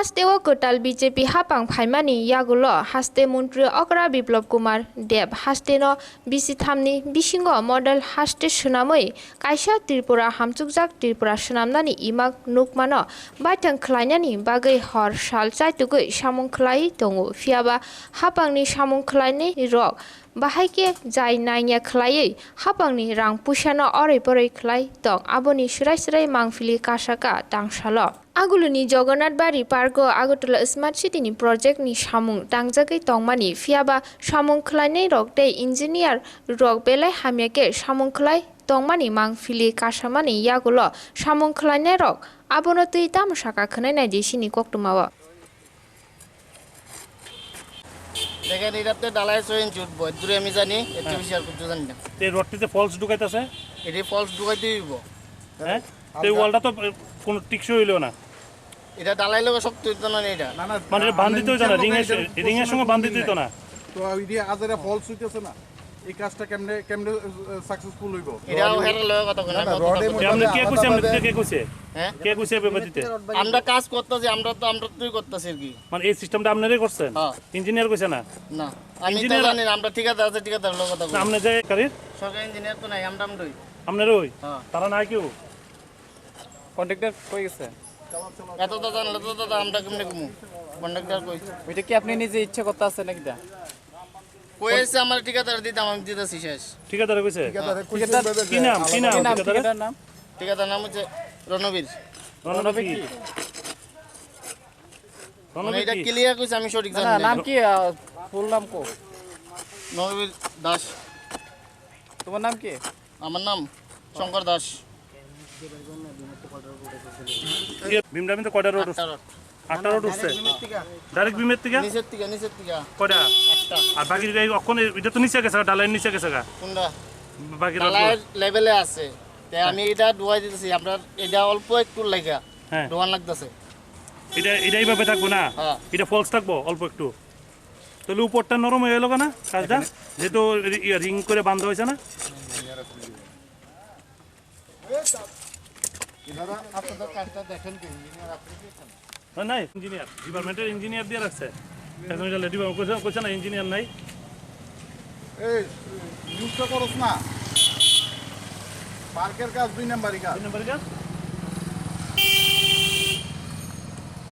হাস্তেও কোটাল BJP হাপাং ফাইমানি ইয়াগুলো হাস্তে মন্ত্রী অকরা Biplab Kumar Deb হাস্তেন বিসিথামনি বিসিঙ্গ model হাস্তে সুনাमै কাইসা Tripura হামচুকজাক Tripura সুনামনানি ইমাক নুকমানো বাইथां ख्लाइनानि बागै हर साल चाइतुगै सामुं ख्लाइ दङो फियाबा हापांनि सामुं ख्लाइनि रक बाहायके जाय नायनिया ख्लायै हापांनि रां पुसानो अरै परै ख्लाइ दं आबोनि सुराय सुराय मांफिलि कासाका दांसालो आगुलुनि जगन्नाथ बारि पार्को आगरतला स्मार्ट सिटीनि प्रजेक्टनि सामुं दांजागै तंमानि फियाबा सामुं ख्लाइनि रक दे इन्जिनियार रक बेलाय हामियाके सामुं ख्लाइ तंमानि मांफिलि कासामानि यागुलो सामुं ख्लाइनि रक आबोनो तै तामसाका खोनायनाय देसिनि कक्टमावा দেখেন এটাতে ডালাই 6 ইঞ্চি উঠবো দূরে আমি জানি এত বেশি আর কিছু জানি না এই রডটিতে ফলস ঢুকাইতেছে এটি ফলস ঢুকাইতে দিব হ্যাঁ এই ওয়ালটা তো কোন টিকসই হইলো না এটা ডালাই লগে শক্ত হইতো না এটা মানে বান্ধিতে হইতো না রিং এর সঙ্গে বান্ধিতে হইতো না তো ওইডি আজারে ফলস হইতেছে না এই কাজটা কেমনে কেমনে সাকসেসফুল হইব এটাও হেরে লগে কথা কোনা আপনি কে কইছে আমরা কে কইছে হ্যাঁ কে কইছে বেবাদিতে আমরা কাজ করতেছি আমরা তুই করতেছিস আর কি মানে এই সিস্টেমটা আপনারাই করছেন হ্যাঁ ইঞ্জিনিয়ার কইছে না না আমি তো জানি না আমরা ঠিকাদার আছে ঠিকাদার লগে কথা আপনি যে কারির সরকারি ইঞ্জিনিয়ার তো নাই আমরা আমরাই আপনারা ওই হ্যাঁ তারা নাই কেউ কন্ট্রাক্টর কই গেছে এত তো জানলে তো আমরা কেমনে কমু কন্ডাক্টর কই ওইটা কি আপনি নিজে ইচ্ছা করতে আছেন নাকি দা কইছে আমার ঠিকাদার দিতাম আমি দিতেছি শেষ ঠিকাদার কইছে ঠিকাদার কি নাম ঠিকাদার নাম ঠিকাদার নাম হচ্ছে রণবীর রণবীর কি মানে এটা ক্লিয়ার কইছে আমি সঠিক জানি না না নাম কি ফুল নাম কো রণবীর দাস তোমার নাম কি আমার নাম শঙ্কর দাস ভীমরামিতে কয়টা রোড আছে 8টা রোড আছে ডাইরেক্ট ভীমের থেকে নিচের থেকে কয়টা একটা আর বাকি অক্ষণ এটা তো নিচে গেছে ডালের নিচে গেছে গা কোনটা বাকি ডালার লেভেলে আছে তাই আমি এটা ডুয়াই দিতেছি আমরা এটা অল্প একটু লাগা হ্যাঁ ডুয়ান লাগতেছে এটাই ভাবে থাকবো না হ্যাঁ এটা ফলস থাকবো অল্প একটু তাহলে উপরটা নরম হয়ে গেল না কাজটা যেহেতু রিং করে বাঁধা হয়েছে না আপনাদের কাজটা দেখেন কি ইঞ্জিনিয়ার আপনি দিয়েছেন নাই ইঞ্জিনিয়ার ডিপার্টমেন্টের ইঞ্জিনিয়ার দিয়ে রাখছে এখন এটা লেডি কইছে না ইঞ্জিনিয়ার নাই এই ইউজটা করছ না পার্কের কাজ 2 নাম্বারই কাজ 2 নম্বরের কাজ